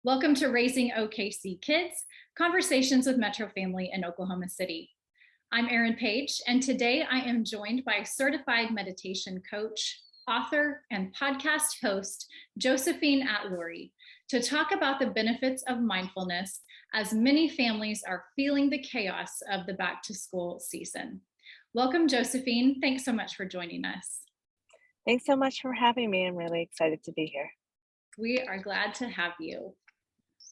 Welcome to Raising OKC Kids, Conversations with Metro Family in Oklahoma City. I'm Erin Page, and today I am joined by certified meditation coach, author, and podcast host, Josephine Atluri, to talk about the benefits of mindfulness as many families are feeling the chaos of the back to school season. Welcome, Josephine. Thanks so much for joining us. Thanks so much for having me. I'm really excited to be here. We are glad to have you.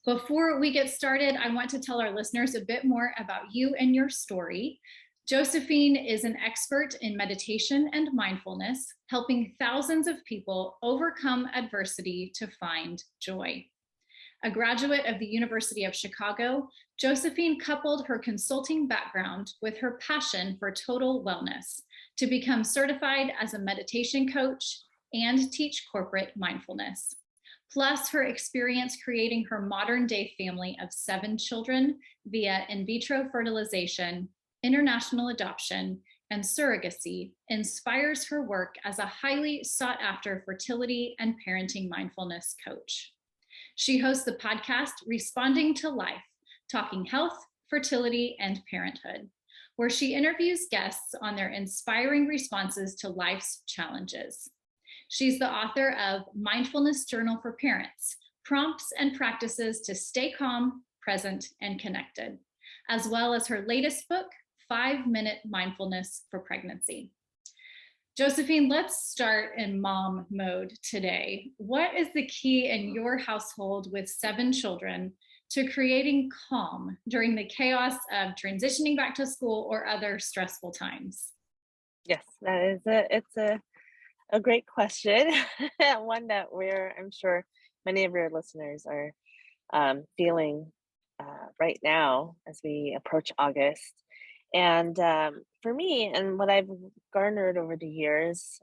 Before we get started, I want to tell our listeners a bit more about you and your story. Josephine is an expert in meditation and mindfulness, helping thousands of people overcome adversity to find joy. A graduate of the University of Chicago, Josephine coupled her consulting background with her passion for total wellness to become certified as a meditation coach and teach corporate mindfulness. Plus her experience creating her modern day family of 7 children via in vitro fertilization, international adoption, and surrogacy inspires her work as a highly sought after fertility and parenting mindfulness coach. She hosts the podcast Responding to Life, talking health, fertility, and parenthood, where she interviews guests on their inspiring responses to life's challenges. She's the author of Mindfulness Journal for Parents, Prompts and Practices to Stay Calm, Present, and Connected, as well as her latest book, 5-Minute Mindfulness for Pregnancy. Josephine, let's start in mom mode today. What is the key in your household with 7 children to creating calm during the chaos of transitioning back to school or other stressful times? Yes, it's a great question. One that I'm sure many of your listeners are feeling right now as we approach August. And for me, and what I've garnered over the years,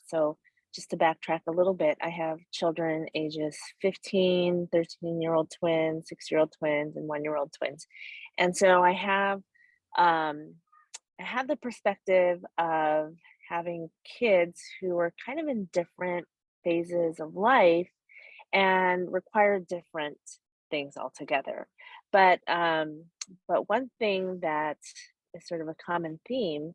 so just to backtrack a little bit, I have children ages 15, 13-year-old twins, 6-year-old twins, and 1-year-old twins. And so um, I have the perspective of having kids who are kind of in different phases of life and require different things altogether. But one thing that is sort of a common theme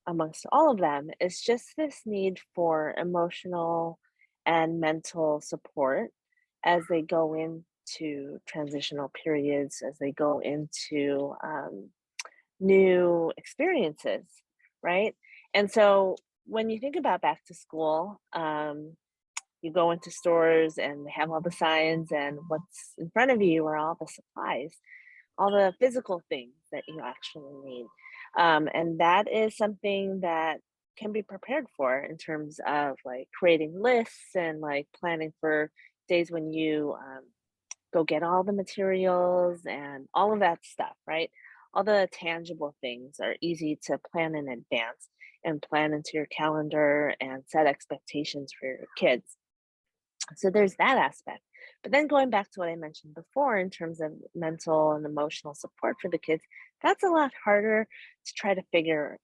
amongst all of them is just this need for emotional and mental support as they go into transitional periods, as they go into new experiences, right? And so when you think about back to school, you go into stores and they have all the signs, and what's in front of you are all the supplies, all the physical things that you actually need. And that is something that can be prepared for in terms of like creating lists and like planning for days when you go get all the materials and all of that stuff, right? All the tangible things are easy to plan in advance and plan into your calendar and set expectations for your kids. So there's that aspect. But then going back to what I mentioned before in terms of mental and emotional support for the kids, that's a lot harder to try to figure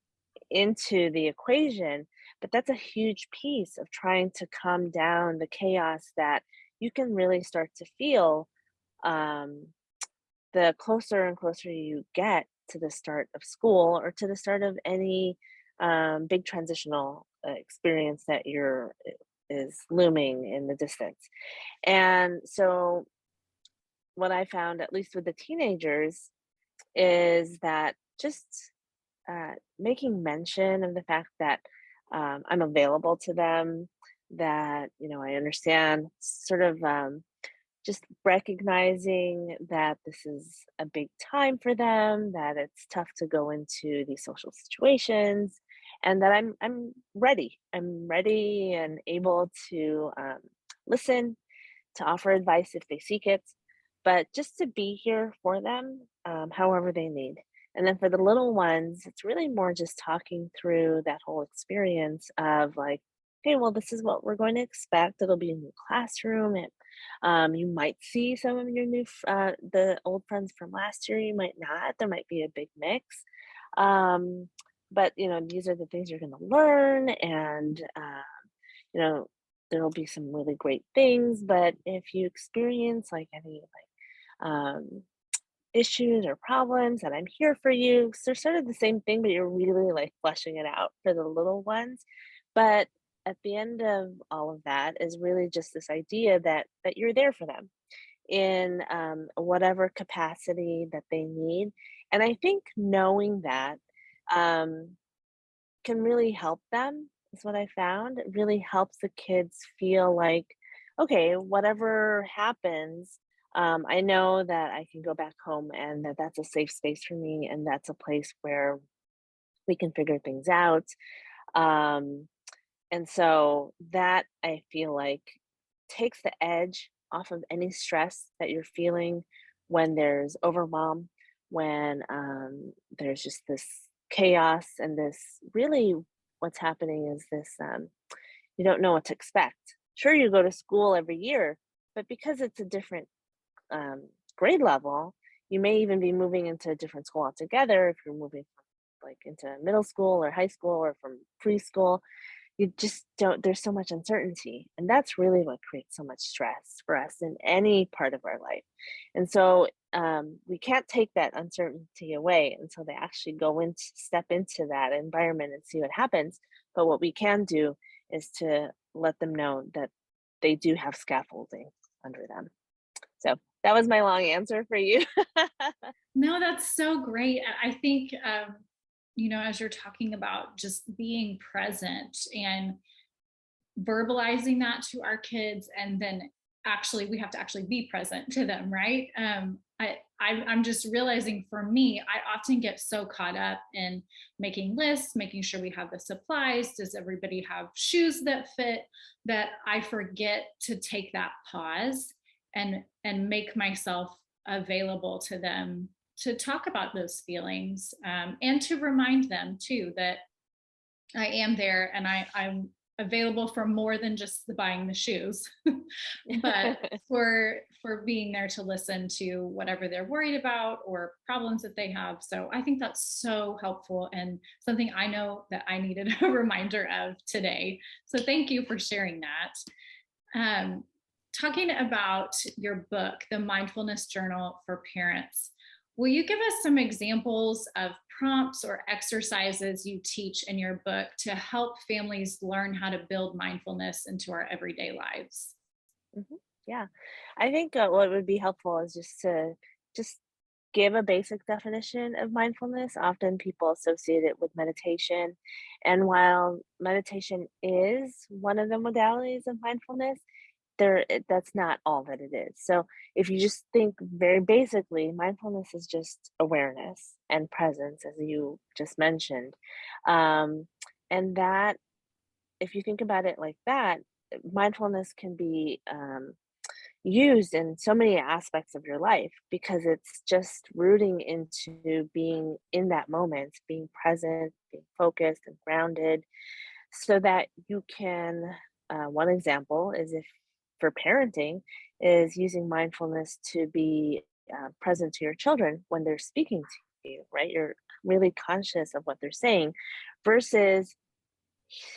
into the equation. But that's a huge piece of trying to calm down the chaos that you can really start to feel um, the closer and closer you get to the start of school or to the start of any big transitional experience that is looming in the distance. And so what I found, at least with the teenagers, is that just making mention of the fact that I'm available to them, that, I understand sort of just recognizing that this is a big time for them, that it's tough to go into these social situations, and that I'm ready. I'm ready and able to listen, to offer advice if they seek it, but just to be here for them, however they need. And then for the little ones, it's really more just talking through that whole experience of like, hey, well, this is what we're going to expect. It'll be a new classroom. And you might see some of your the old friends from last year. You might not. There might be a big mix. But these are the things you're going to learn, and you know, there will be some really great things, but if you experience like any issues or problems, and I'm here for you. So they're sort of the same thing, but you're really like fleshing it out for the little ones. But at the end of all of that is really just this idea that you're there for them in whatever capacity that they need. And I think knowing that um, can really help them, is what I found. It really helps the kids feel like, okay, whatever happens, I know that I can go back home and that that's a safe space for me and that's a place where we can figure things out. Um, and so that I feel like takes the edge off of any stress that you're feeling when there's overwhelm, when there's just this chaos and this really what's happening is this you don't know what to expect. Sure, you go to school every year, but because it's a different um, grade level, you may even be moving into a different school altogether if you're moving from like into middle school or high school or from preschool. You just don't, there's so much uncertainty, and that's really what creates so much stress for us in any part of our life. And so we can't take that uncertainty away until they actually go into step into that environment and see what happens. But what we can do is to let them know that they do have scaffolding under them. So that was my long answer for you. No, that's so great. I think, as you're talking about just being present and verbalizing that to our kids, and then actually we have to actually be present to them, right? I'm just realizing for me, I often get so caught up in making lists, making sure we have the supplies, does everybody have shoes that fit, that I forget to take that pause and make myself available to them to talk about those feelings, and to remind them too that I am there and I'm available for more than just the buying the shoes, but for being there to listen to whatever they're worried about or problems that they have. So I think that's so helpful and something I know that I needed a reminder of today. So thank you for sharing that. Um, Talking about your book, The Mindfulness Journal for Parents, will you give us some examples of prompts or exercises you teach in your book to help families learn how to build mindfulness into our everyday lives? Mhm. Yeah, I think what would be helpful is just to just give a basic definition of mindfulness. Often people associate it with meditation, and while meditation is one of the modalities of mindfulness, that's not all that it is. So if you just think very basically, mindfulness is just awareness and presence, as you just mentioned, um, and that if you think about it like that, mindfulness can be used in so many aspects of your life because it's just rooting into being in that moment, being present, being focused and grounded, so that you can. One example is if for parenting is using mindfulness to be present to your children when they're speaking to you, right? You're really conscious of what they're saying versus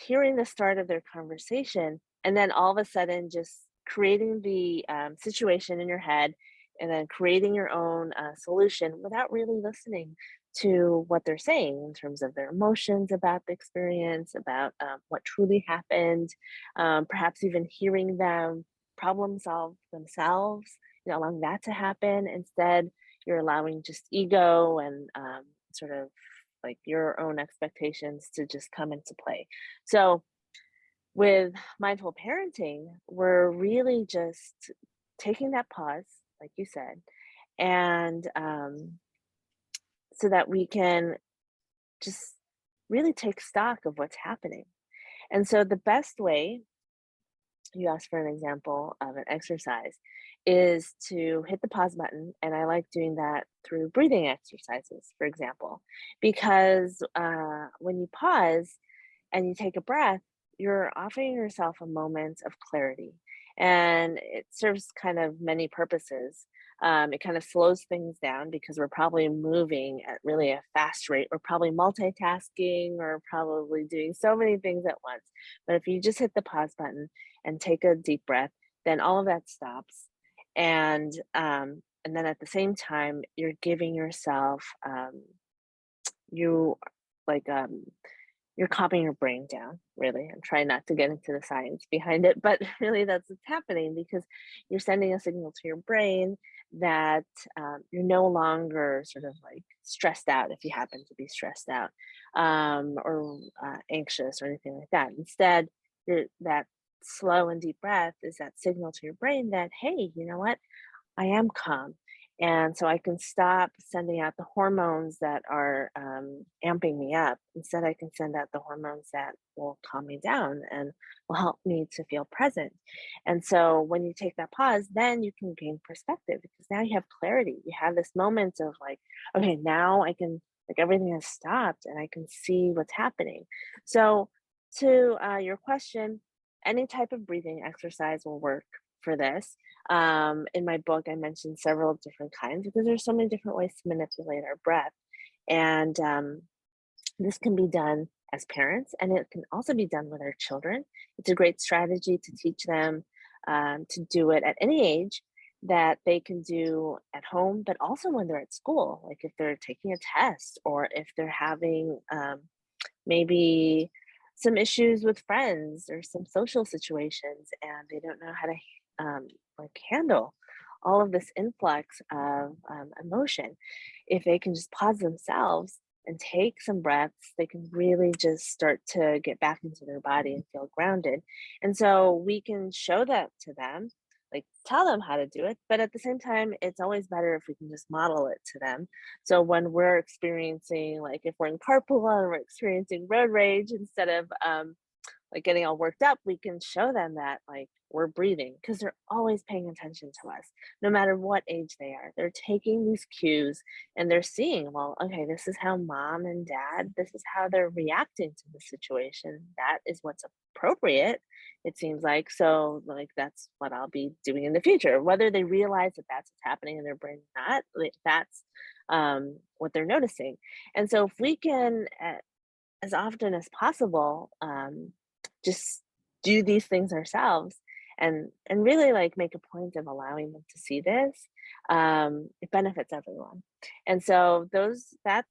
hearing the start of their conversation and then all of a sudden just creating the situation in your head and then creating your own solution without really listening to what they're saying in terms of their emotions about the experience, about what truly happened, perhaps even hearing them problem solve themselves, allowing that to happen. Instead, you're allowing just ego and sort of like your own expectations to just come into play. So with mindful parenting, we're really just taking that pause, like you said, and so that we can just really take stock of what's happening. And so the best way, you asked for an example of an exercise, is to hit the pause button. And I like doing that through breathing exercises, for example, because when you pause and you take a breath, you're offering yourself a moment of clarity. And it serves kind of many purposes. It kind of slows things down because we're probably moving at really a fast rate. We're probably multitasking or probably doing so many things at once. But if you just hit the pause button and take a deep breath, then all of that stops. And then at the same time, you're giving yourself you like you're calming your brain down, really. I'm trying not to get into the science behind it, but really that's what's happening because you're sending a signal to your brain that you're no longer sort of like stressed out if you happen to be stressed out or anxious or anything like that. Instead, that slow and deep breath is that signal to your brain that, hey, you know what? I am calm. And so I can stop sending out the hormones that are amping me up. Instead, I can send out the hormones that will calm me down and will help me to feel present. And so when you take that pause, then you can gain perspective because now you have clarity. You have this moment of like, okay, now I can, like everything has stopped and I can see what's happening. So, to your question, any type of breathing exercise will work for this. In my book, I mentioned several different kinds because there's so many different ways to manipulate our breath. And this can be done as parents, and it can also be done with our children. It's a great strategy to teach them to do it at any age that they can do at home, but also when they're at school, like if they're taking a test or if they're having maybe some issues with friends or some social situations and they don't know how to like handle all of this influx of emotion. If they can just pause themselves and take some breaths, they can really just start to get back into their body and feel grounded. And so we can show that to them, like tell them how to do it, but at the same time it's always better if we can just model it to them. So when we're experiencing, like if we're in carpool and we're experiencing road rage, instead of like getting all worked up, we can show them that like we're breathing because they're always paying attention to us, no matter what age they are. They're taking these cues and they're seeing, well, okay, this is how mom and dad, this is how they're reacting to the situation. That is what's appropriate, it seems like. So, like, that's what I'll be doing in the future. Whether they realize that that's what's happening in their brain or not, like, that's what they're noticing. And so, if we can, as often as possible, just do these things ourselves and really like make a point of allowing them to see this, it benefits everyone. And so that's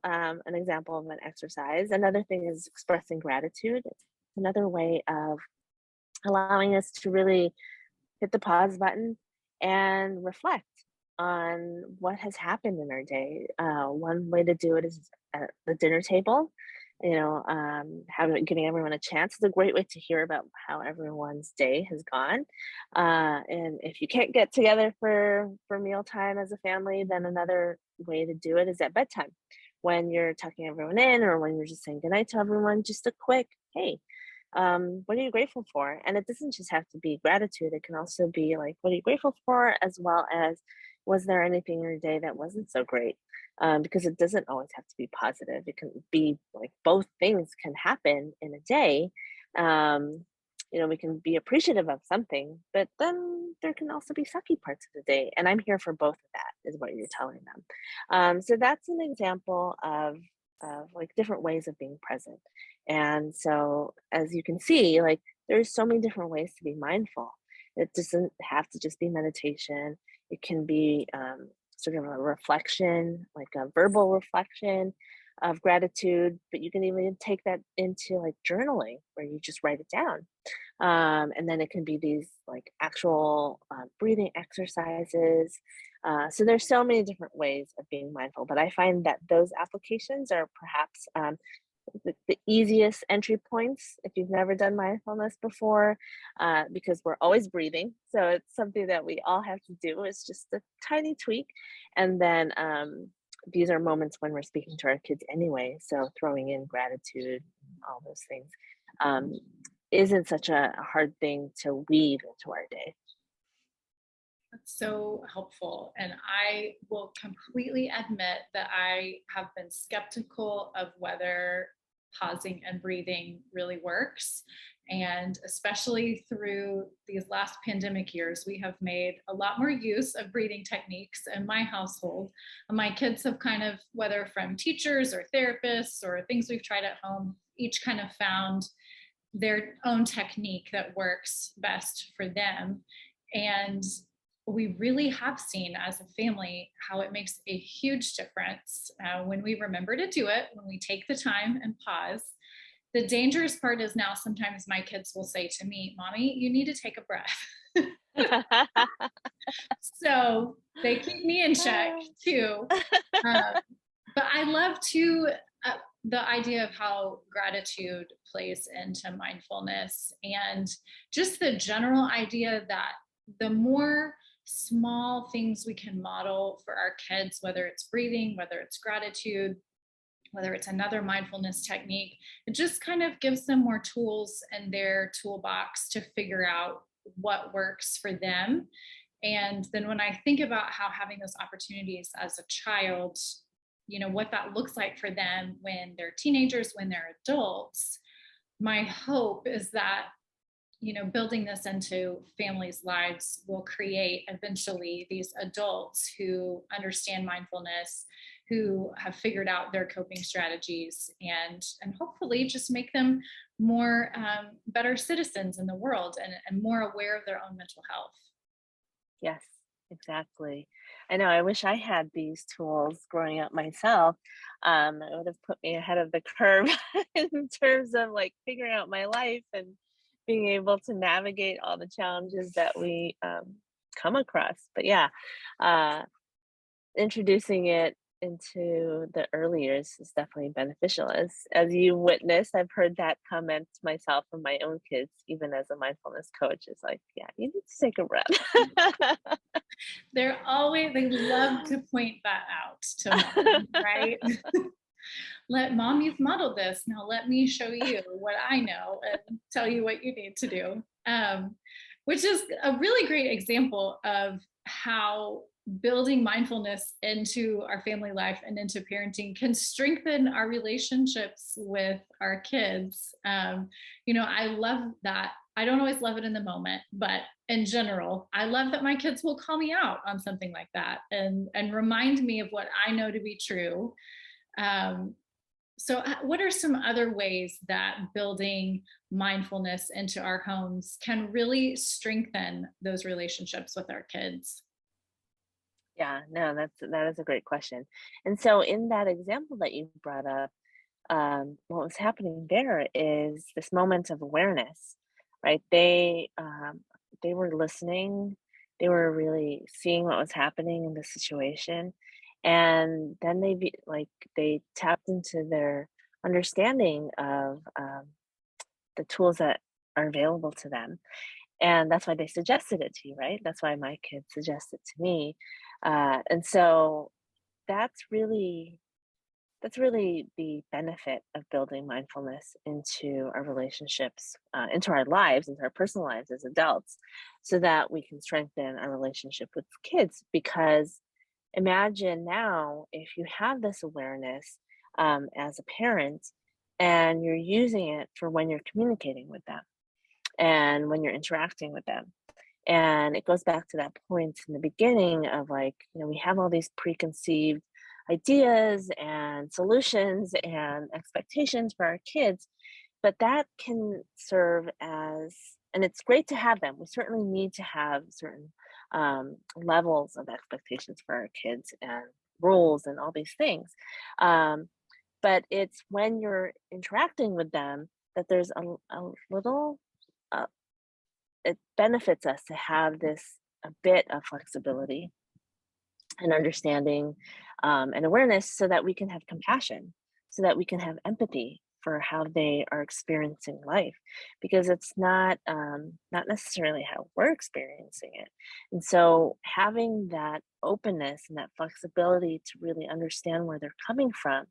an example of an exercise. Another thing is expressing gratitude. It's another way of allowing us to really hit the pause button and reflect on what has happened in our day. One way to do it is at the dinner table, giving everyone a chance. It's a great way to hear about how everyone's day has gone. And if you can't get together for mealtime as a family, then another way to do it is at bedtime. When you're tucking everyone in or when you're just saying goodnight to everyone, just a quick, hey, what are you grateful for? And it doesn't just have to be gratitude. It can also be like, what are you grateful for? As well as, was there anything in your day that wasn't so great? Because it doesn't always have to be positive. It can be like both things can happen in a day. Um, we can be appreciative of something, but then there can also be sucky parts of the day. And I'm here for both of that, is what you're telling them. So that's an example of like different ways of being present. And so, as you can see, like there's so many different ways to be mindful. It doesn't have to just be meditation. It can be sort of a reflection, like a verbal reflection of gratitude, but you can even take that into like journaling where you just write it down. And then it can be these like actual breathing exercises. So there's so many different ways of being mindful, but I find that those applications are perhaps the easiest entry points if you've never done mindfulness before, because we're always breathing. So it's something that we all have to do. It's just a tiny tweak. And then these are moments when we're speaking to our kids anyway. So throwing in gratitude, all those things, isn't such a hard thing to weave into our day. That's so helpful. And I will completely admit that I have been skeptical of whether pausing and breathing really works. And especially through these last pandemic years, we have made a lot more use of breathing techniques in my household. My kids have kind of, whether from teachers or therapists or things we've tried at home, each kind of found their own technique that works best for them. And we really have seen as a family how it makes a huge difference when we remember to do it, when we take the time and pause. The dangerous part is now sometimes my kids will say to me, Mommy, you need to take a breath. So they keep me in check too. Uh, but I love to the idea of how gratitude plays into mindfulness, and just the general idea that the more small things we can model for our kids, whether it's breathing, whether it's gratitude, whether it's another mindfulness technique, it just kind of gives them more tools in their toolbox to figure out what works for them. And then when I think about how having those opportunities as a child, what that looks like for them when they're teenagers, when they're adults, my hope is that building this into families' lives will create eventually these adults who understand mindfulness, who have figured out their coping strategies, and hopefully just make them more better citizens in the world, and more aware of their own mental health. Yes, exactly. I know. I wish I had these tools growing up myself. It would have put me ahead of the curve in terms of like figuring out my life and being able to navigate all the challenges that we come across. But yeah, uh, introducing it into the early years is definitely beneficial. As you witnessed, I've heard that comment myself from my own kids, even as a mindfulness coach. It's like, yeah, you need to take a breath. They love to point that out to mom, right? Mom, you've modeled this. Now let me show you what I know and tell you what you need to do. Which is a really great example of how building mindfulness into our family life and into parenting can strengthen our relationships with our kids. I love that. I don't always love it in the moment, but in general, I love that my kids will call me out on something like that and remind me of what I know to be true. So, what are some other ways that building mindfulness into our homes can really strengthen those relationships with our kids? Yeah, no, that is a great question. And so in that example that you brought up, what was happening there is this moment of awareness, right? They were listening, they were really seeing what was happening in the situation, and then they tapped into their understanding of the tools that are available to them, and that's why they suggested it to you, right? That's why my kids suggested to me, and so that's really that's really the benefit of building mindfulness into our relationships, into our lives, into our personal lives as adults, so that we can strengthen our relationship with kids. Because imagine now if you have this awareness as a parent and you're using it for when you're communicating with them and when you're interacting with them. And it goes back to that point in the beginning of like, we have all these preconceived ideas and solutions and expectations for our kids, but that can serve as, and it's great to have them. We certainly need to have certain levels of expectations for our kids and rules and all these things. Um, but it's when you're interacting with them that there's a little uh, it benefits us to have this a bit of flexibility and understanding and awareness so that we can have compassion, so that we can have empathy for how they are experiencing life, because it's not necessarily how we're experiencing it. And so having that openness and that flexibility to really understand where they're coming from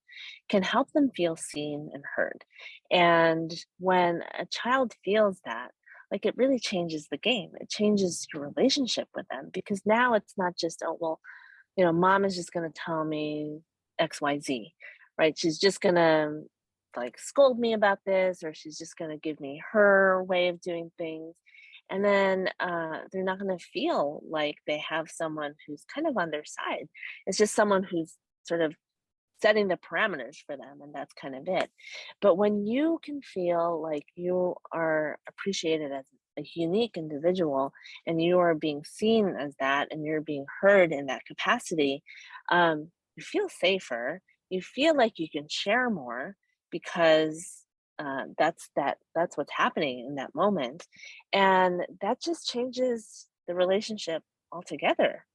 can help them feel seen and heard. And when a child feels that, like, it really changes the game. It changes your relationship with them, because now it's not just, oh well, mom is just going to tell me XYZ, right? She's just going to like scold me about this, or she's just going to give me her way of doing things. And then they're not going to feel like they have someone who's kind of on their side. It's just someone who's sort of setting the parameters for them, and that's kind of it. But when you can feel like you are appreciated as a unique individual, and you are being seen as that, and you're being heard in that capacity, you feel safer. You feel like you can share more, because that's what's happening in that moment, and that just changes the relationship altogether,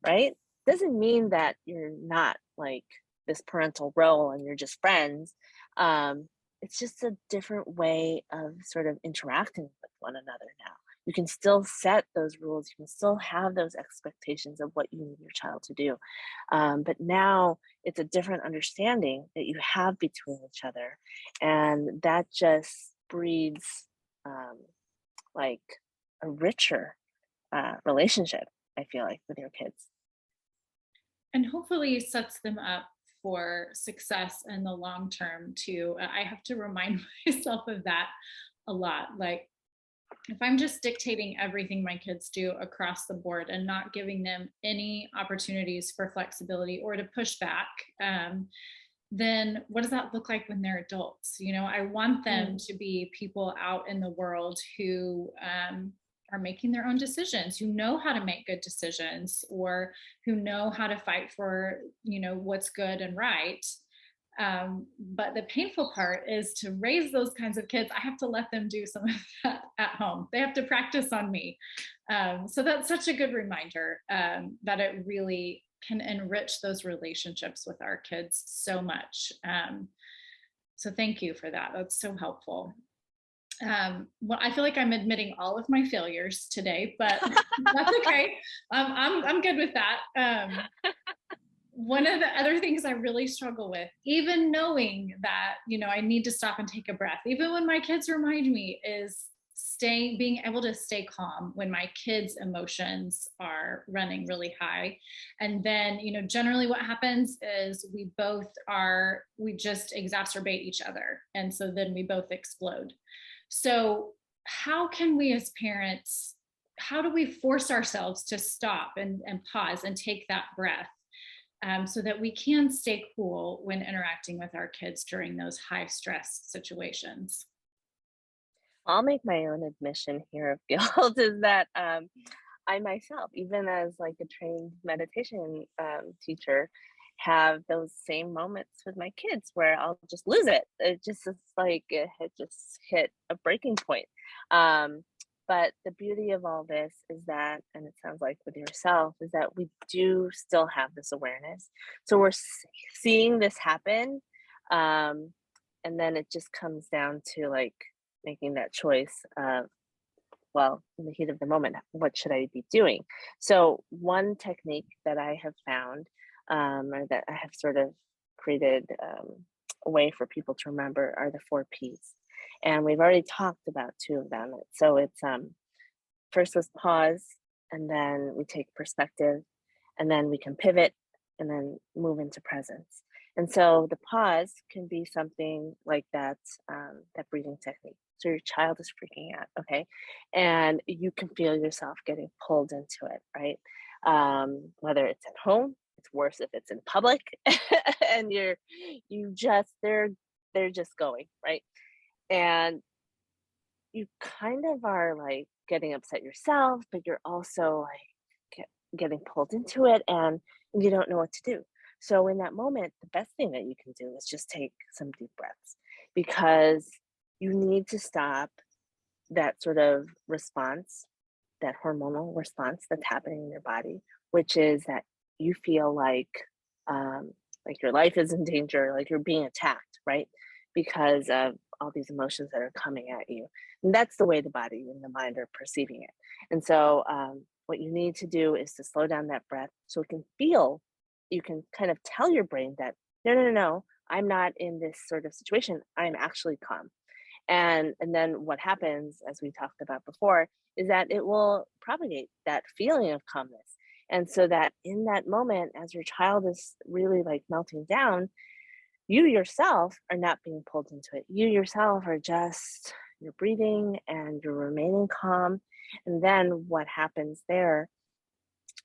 right? Doesn't mean that you're not like this parental role and you're just friends. It's just a different way of sort of interacting with one another now. You can still set those rules, you can still have those expectations of what you need your child to do. But now it's a different understanding that you have between each other. And that just breeds like a richer relationship, I feel like, with your kids. And hopefully sets them up for success in the long term too. I have to remind myself of that a lot. Like, if I'm just dictating everything my kids do across the board and not giving them any opportunities for flexibility or to push back, then what does that look like when they're adults? I want them to be people out in the world who are making their own decisions, who know how to make good decisions, or who know how to fight for, what's good and right. But the painful part is to raise those kinds of kids. I have to let them do some of that at home. They have to practice on me. So that's such a good reminder that it really can enrich those relationships with our kids so much. So thank you for that. That's so helpful. Well, I feel like I'm admitting all of my failures today, but that's okay. I'm good with that. One of the other things I really struggle with, even knowing that, I need to stop and take a breath, even when my kids remind me, is being able to stay calm when my kids' emotions are running really high. And then, generally what happens is we just exacerbate each other. And so then we both explode. So how can we as parents, how do we force ourselves to stop and pause and take that breath? So that we can stay cool when interacting with our kids during those high stress situations. I'll make my own admission here of guilt is that I myself, even as like a trained meditation teacher, have those same moments with my kids where I'll just lose it. It just is like it had just hit a breaking point. Um, but the beauty of all this is that, and it sounds like with yourself, is that we do still have this awareness. So we're seeing this happen. Um, and then it just comes down to like making that choice of, well, in the heat of the moment, what should I be doing? So one technique that I have found, or that I have sort of created a way for people to remember, are the 4 Ps. And we've already talked about 2 of them. So it's first was pause, and then we take perspective, and then we can pivot, and then move into presence. And so the pause can be something like that, that breathing technique. So your child is freaking out, okay? And you can feel yourself getting pulled into it, right? Whether it's at home, it's worse if it's in public, and they're just going, right? And you kind of are like getting upset yourself, but you're also like getting pulled into it, and you don't know what to do. So in that moment, the best thing that you can do is just take some deep breaths, because you need to stop that sort of response, that hormonal response that's happening in your body, which is that you feel like your life is in danger, like you're being attacked, right? Because of all these emotions that are coming at you. And that's the way the body and the mind are perceiving it. And so what you need to do is to slow down that breath so it can feel, you can kind of tell your brain that, no, no, no, no, I'm not in this sort of situation. I'm actually calm. And then what happens, as we talked about before, is that it will propagate that feeling of calmness. And so that in that moment, as your child is really like melting down, you yourself are not being pulled into it. You yourself are just, you're breathing and you're remaining calm. And then what happens there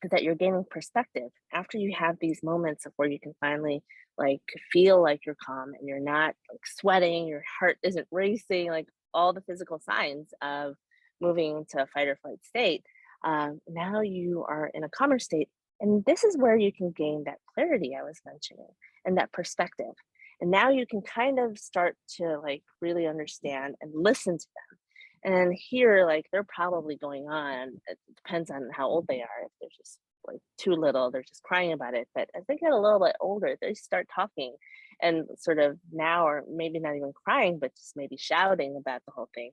is that you're gaining perspective after you have these moments of where you can finally like feel like you're calm and you're not like sweating, your heart isn't racing, like all the physical signs of moving into a fight or flight state. Now you are in a calmer state, and this is where you can gain that clarity I was mentioning and that perspective. And now you can kind of start to like really understand and listen to them. And here, like they're probably going on. It depends on how old they are. If they're just like too little, they're just crying about it. But as they get a little bit older, they start talking and sort of now, or maybe not even crying, but just maybe shouting about the whole thing.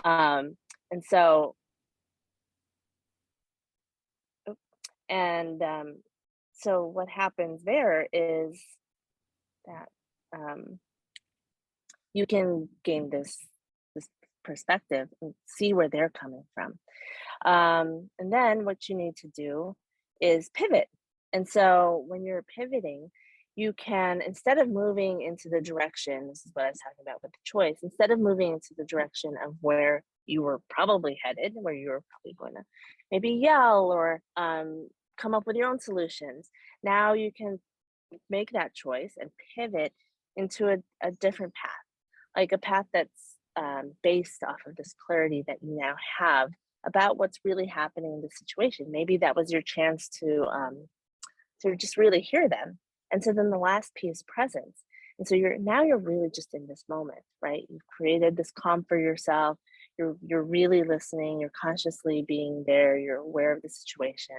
Um, and so, and so what happens there is that um, you can gain this perspective and see where they're coming from. And then what you need to do is pivot. And so when you're pivoting, you can, instead of moving into the direction, this is what I was talking about with the choice, instead of moving into the direction of where you were probably headed, where you were probably going to maybe yell or come up with your own solutions, now you can make that choice and pivot into a different path, like a path that's based off of this clarity that you now have about what's really happening in the situation. Maybe that was your chance to just really hear them. And so then the last piece, presence. And so you're really just in this moment, right? You've created this calm for yourself. You're really listening. You're consciously being there. You're aware of the situation.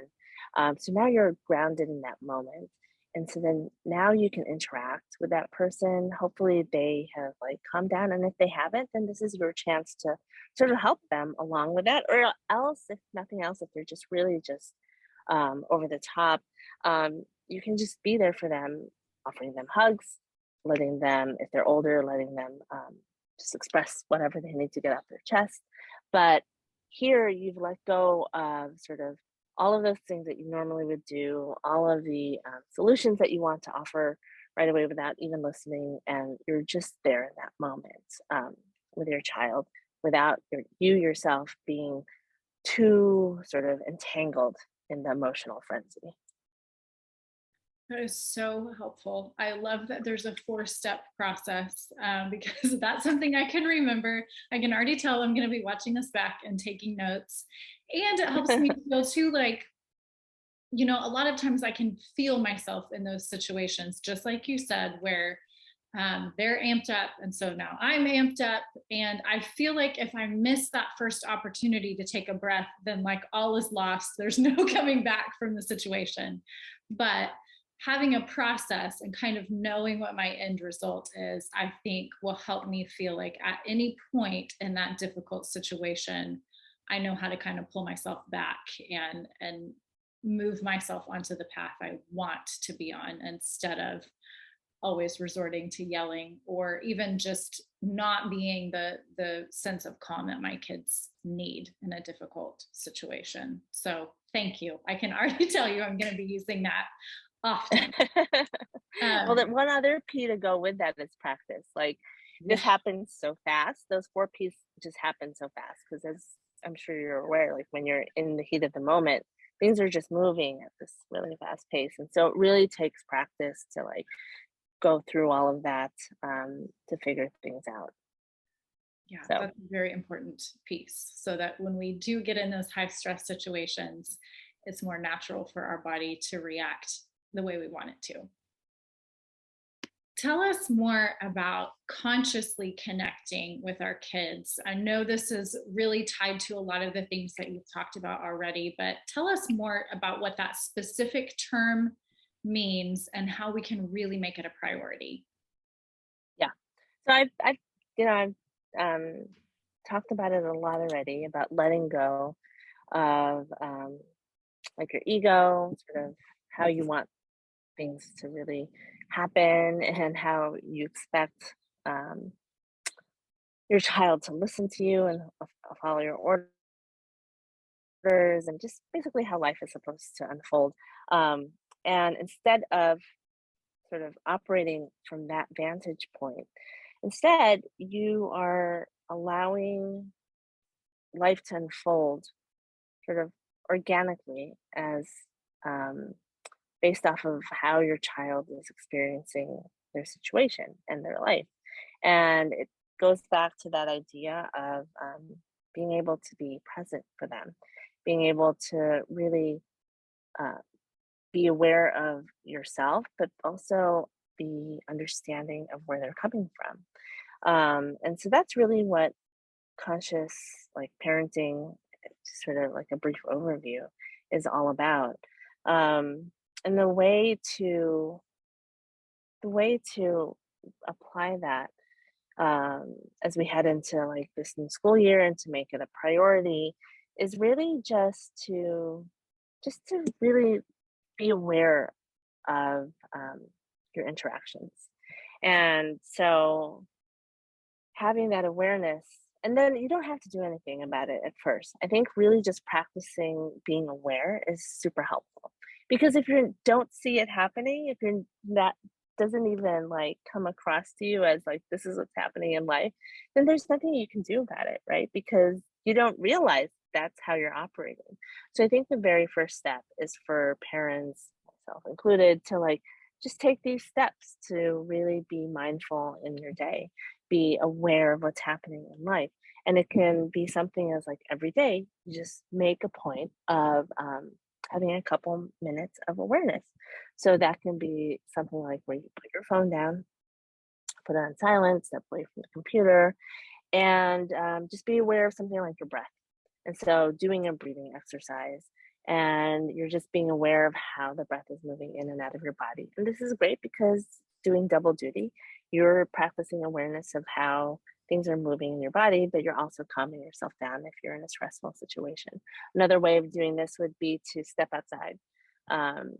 So now you're grounded in that moment. And so then now you can interact with that person. Hopefully they have like calmed down. And if they haven't, then this is your chance to sort of help them along with that. Or else, if nothing else, if they're just really just over the top, you can just be there for them, offering them hugs, letting them, if they're older, letting them just express whatever they need to get off their chest. But here you've let go of sort of all of those things that you normally would do, all of the solutions that you want to offer right away without even listening. And you're just there in that moment with your child without you yourself being too sort of entangled in the emotional frenzy. That is so helpful. I love that there's a four-step process because that's something I can remember. I can already tell I'm going to be watching this back and taking notes. And it helps me feel too like, a lot of times I can feel myself in those situations, just like you said, where they're amped up. And so now I'm amped up. And I feel like if I miss that first opportunity to take a breath, then like all is lost. There's no coming back from the situation. But having a process and kind of knowing what my end result is, I think will help me feel like at any point in that difficult situation, I know how to kind of pull myself back and move myself onto the path I want to be on instead of always resorting to yelling or even just not being the sense of calm that my kids need in a difficult situation. So thank you. I can already tell you I'm going to be using that often. Well, then one other P to go with that is practice. Like this happens so fast. Those 4 Ps just happen so fast because, as I'm sure you're aware, like when you're in the heat of the moment, things are just moving at this really fast pace. And so it really takes practice to like go through all of that to figure things out. Yeah, So that's a very important piece so that when we do get in those high stress situations, it's more natural for our body to react the way we want it to. Tell us more about consciously connecting with our kids. I know this is really tied to a lot of the things that you've talked about already, but tell us more about what that specific term means and how we can really make it a priority. yeah, so I've talked about it a lot already about letting go of like your ego, sort of how you want things to really happen and how you expect um, your child to listen to you and follow your orders and just basically how life is supposed to unfold. And instead of sort of operating from that vantage point. Instead, you are allowing life to unfold sort of organically as um, based off of how your child is experiencing their situation and their life. And it goes back to that idea of being able to be present for them, being able to really uh, be aware of yourself, but also be understanding of where they're coming from. And so that's really what conscious like parenting, sort of like a brief overview, is all about. Um, and the way to apply that as we head into like this new school year and to make it a priority is really just to really be aware of your interactions. And so having that awareness, and then you don't have to do anything about it at first. I think really just practicing being aware is super helpful, because if you don't see it happening, if you're that doesn't even like come across to you as like this is what's happening in life, then there's nothing you can do about it, right? Because you don't realize that's how you're operating. So I think the very first step is for parents, myself included, to like just take these steps to really be mindful in your day, be aware of what's happening in life. And it can be something as like every day, you just make a point of having a couple minutes of awareness. So that can be something like where you put your phone down, put it on silent, step away from the computer, and just be aware of something like your breath. And so doing a breathing exercise, and you're just being aware of how the breath is moving in and out of your body. And this is great because doing double duty, you're practicing awareness of how things are moving in your body, but you're also calming yourself down if you're in a stressful situation. Another way of doing this would be to step outside. Um,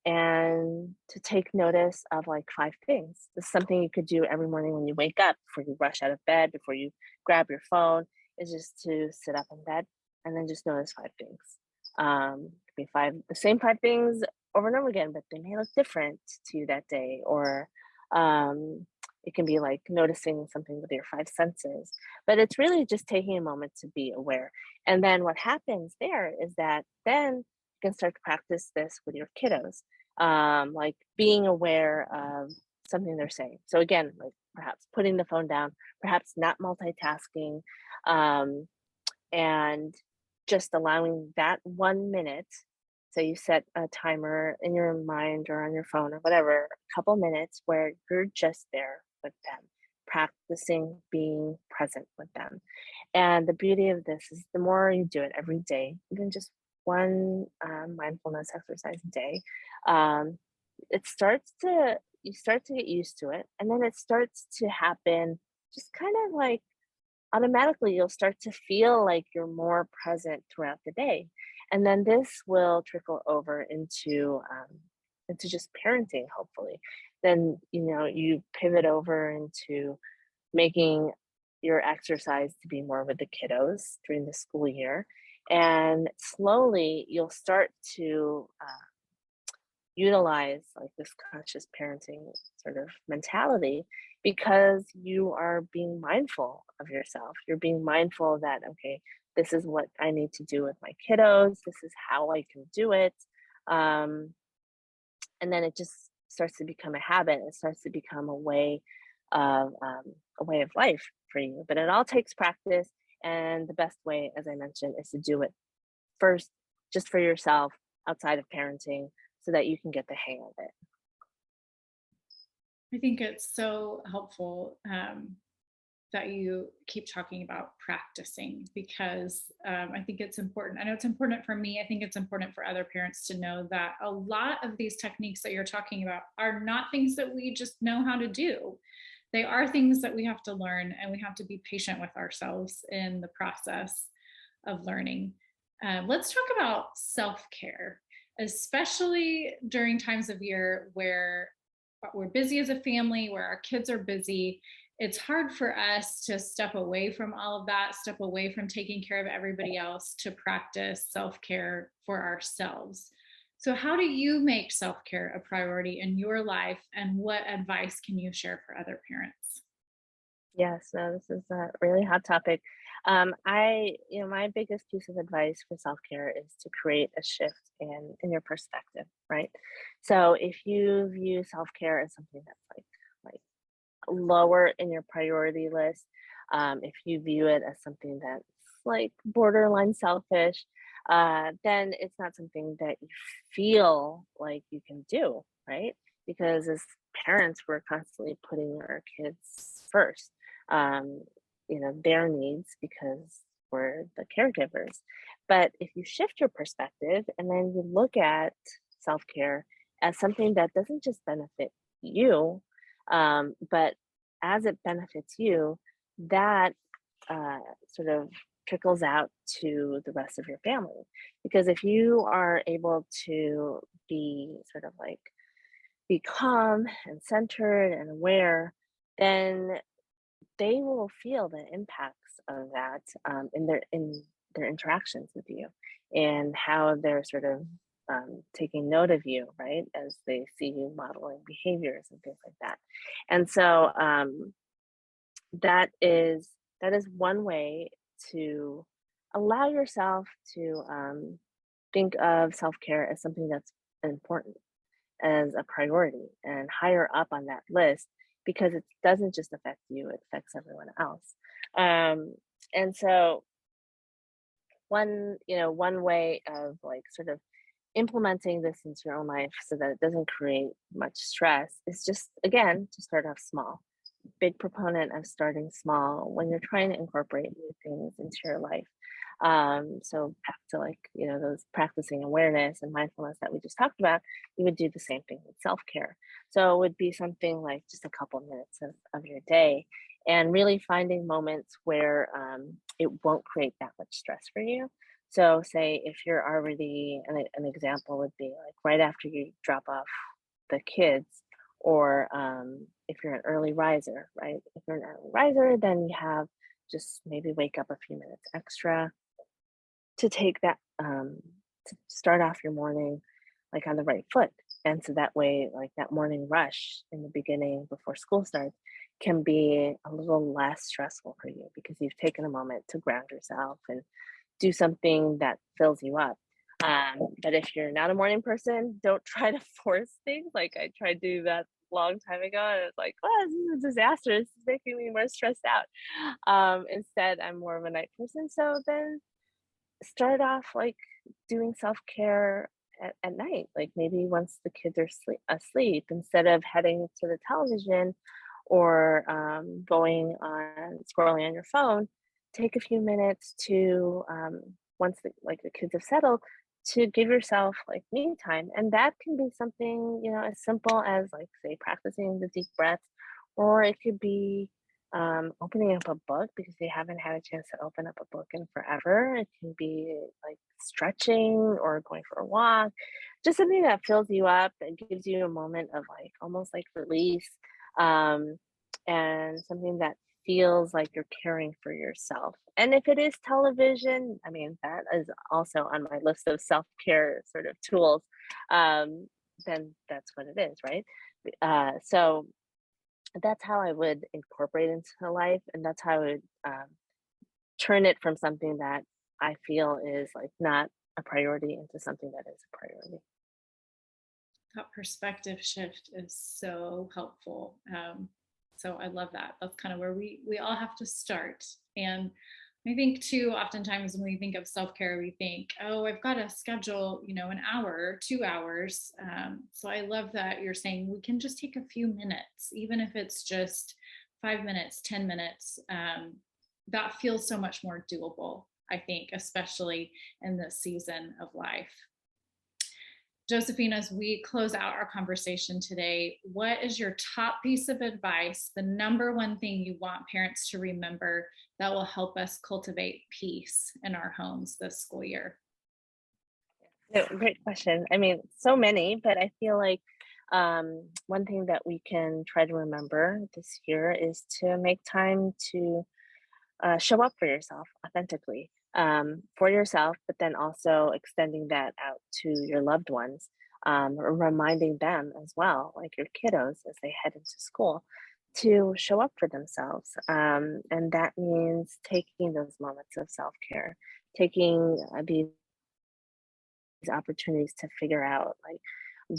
and to take notice of like 5 things. This is something you could do every morning when you wake up, before you rush out of bed, before you grab your phone, is just to sit up in bed and then just notice 5 things. Could be the same 5 things over and over again, but they may look different to you that day. Or it can be like noticing something with your 5 senses. But it's really just taking a moment to be aware. And then what happens there is that then you can start to practice this with your kiddos, like being aware of something they're saying. So again, like perhaps putting the phone down, perhaps not multitasking, um, and just allowing that 1 minute. So you set a timer in your mind or on your phone or whatever, a couple minutes where you're just there with them, practicing being present with them. And the beauty of this is the more you do it every day, even just one mindfulness exercise a day, um, it starts to you start to get used to it, and then it starts to happen just kind of like automatically. You'll start to feel like you're more present throughout the day, and then this will trickle over into just parenting. Hopefully, then you pivot over into making your exercise to be more with the kiddos during the school year, and slowly you'll start to utilize like this conscious parenting sort of mentality, because you are being mindful of yourself. You're being mindful that, okay, this is what I need to do with my kiddos, this is how I can do it. um, and then it just starts to become a habit. It starts to become a way of life for you. But it all takes practice, and the best way, as I mentioned, is to do it first, just for yourself, outside of parenting, so that you can get the hang of it. I think it's so helpful that you keep talking about practicing, because I think it's important. I know it's important for me. I think it's important for other parents to know that a lot of these techniques that you're talking about are not things that we just know how to do. They are things that we have to learn, and we have to be patient with ourselves in the process of learning. Let's talk about self care, especially during times of year where we're busy as a family, where our kids are busy. It's hard for us to step away from all of that, step away from taking care of everybody else to practice self care for ourselves. So, how do you make self care a priority in your life, and what advice can you share for other parents? Yes, no, this is a really hot topic. My biggest piece of advice for self-care is to create a shift in your perspective, right? So if you view self-care as something that's like lower in your priority list, if you view it as something that's like borderline selfish, then it's not something that you feel like you can do, right? Because as parents, we're constantly putting our kids first, um, their needs because we're the caregivers. But if you shift your perspective and then you look at self care as something that doesn't just benefit you, but as it benefits you, that uh, sort of trickles out to the rest of your family. Because if you are able to be sort of like be calm and centered and aware, then they will feel the impacts of that in their interactions with you and how they're sort of taking note of you, right, as they see you modeling behaviors and things like that. And so that is that is one way to allow yourself to think of self-care as something that's important, as a priority and higher up on that list, because it doesn't just affect you, it affects everyone else. And so one way of like sort of implementing this into your own life so that it doesn't create much stress is just again to start off small. Big proponent of starting small when you're trying to incorporate new things into your life. So back to like, those practicing awareness and mindfulness that we just talked about, you would do the same thing with self-care. So it would be something like just a couple minutes of your day and really finding moments where it won't create that much stress for you. So say if you're already, an example would be like right after you drop off the kids, or if you're an early riser, right? If you're an early riser, then you have just maybe wake up a few minutes extra to take that to start off your morning like on the right foot. And so that way, like that morning rush in the beginning before school starts can be a little less stressful for you because you've taken a moment to ground yourself and do something that fills you up. But if you're not a morning person, don't try to force things. Like I tried to do that a long time ago, and it's like, oh, this is a disaster. This is making me more stressed out. Instead, I'm more of a night person. So then start off like doing self care at night, like maybe once the kids are asleep, instead of heading to the television or going on scrolling on your phone, take a few minutes to once the kids have settled to give yourself like me time, and that can be something as simple as like say practicing the deep breaths, or it could be opening up a book because you haven't had a chance to open up a book in forever. It can be like stretching or going for a walk, just something that fills you up and gives you a moment of like almost like release, um, and something that feels like you're caring for yourself. And if it is television, I mean, that is also on my list of self care sort of tools. Um, then that's what it is, right? So that's how I would incorporate into life, and that's how I would turn it from something that I feel is like not a priority into something that is a priority. That perspective shift is so helpful. So I love that. That's kind of where we all have to start. And I think too, oftentimes when we think of self care, we think, oh, I've got to schedule, an hour or 2 hours. So I love that you're saying we can just take a few minutes, even if it's just 5 minutes, 10 minutes. That feels so much more doable, I think, especially in this season of life. Josephine, as we close out our conversation today, what is your top piece of advice, the number one thing you want parents to remember that will help us cultivate peace in our homes this school year? No, great question. I mean, so many, but I feel like one thing that we can try to remember this year is to make time to show up for yourself authentically. for yourself, but then also extending that out to your loved ones, reminding them as well, like your kiddos as they head into school, to show up for themselves. And that means taking those moments of self care, taking these opportunities to figure out, like,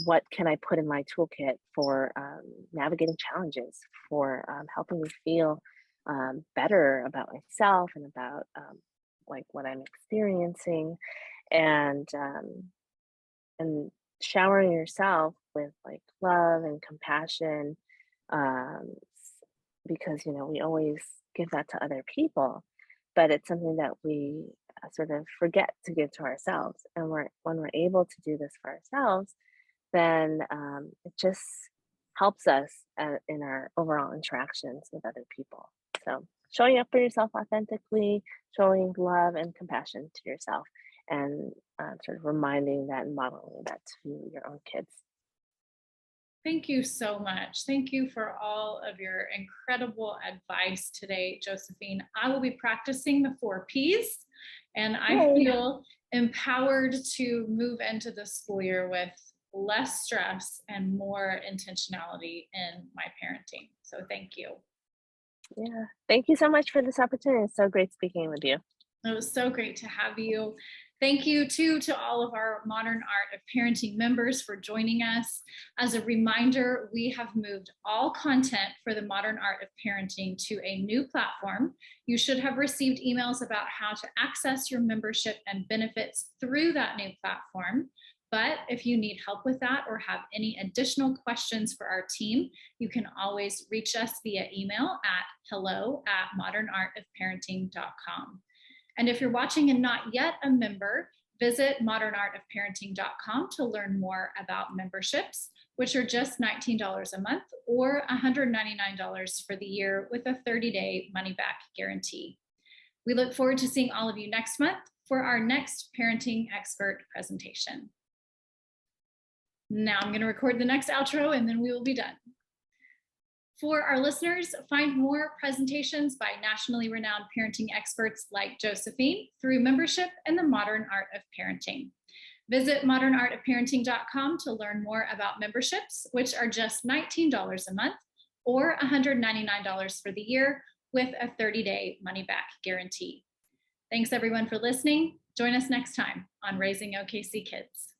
what can I put in my toolkit for navigating challenges, for helping me feel better about myself and about like what I'm experiencing, and and showering yourself with like love and compassion, um, because we always give that to other people, but it's something that we sort of forget to give to ourselves. And when we're able to do this for ourselves, then it just helps us in our overall interactions with other people. So showing up for yourself authentically, showing love and compassion to yourself, and sort of reminding that and modeling that to your own kids. Thank you so much. Thank you for all of your incredible advice today, Josephine. I will be practicing the 4 Ps, and I Yay! feel empowered to move into the school year with less stress and more intentionality in my parenting. So thank you. Yeah. Thank you so much for this opportunity. It's so great speaking with you. It was so great to have you. Thank you too to all of our Modern Art of Parenting members for joining us. As a reminder, we have moved all content for the Modern Art of Parenting to a new platform. You should have received emails about how to access your membership and benefits through that new platform. But if you need help with that or have any additional questions for our team, you can always reach us via email at hello@modernartofparenting.com. And if you're watching and not yet a member, visit modernartofparenting.com to learn more about memberships, which are just $19 a month or $199 for the year with a 30-day money-back guarantee. We look forward to seeing all of you next month for our next parenting expert presentation. Now I'm going to record the next outro and then we will be done. For our listeners, find more presentations by nationally renowned parenting experts like Josephine through membership in the Modern Art of Parenting. Visit modernartofparenting.com to learn more about memberships, which are just $19 a month or $199 for the year with a 30-day money-back guarantee. Thanks everyone for listening. Join us next time on Raising OKC Kids.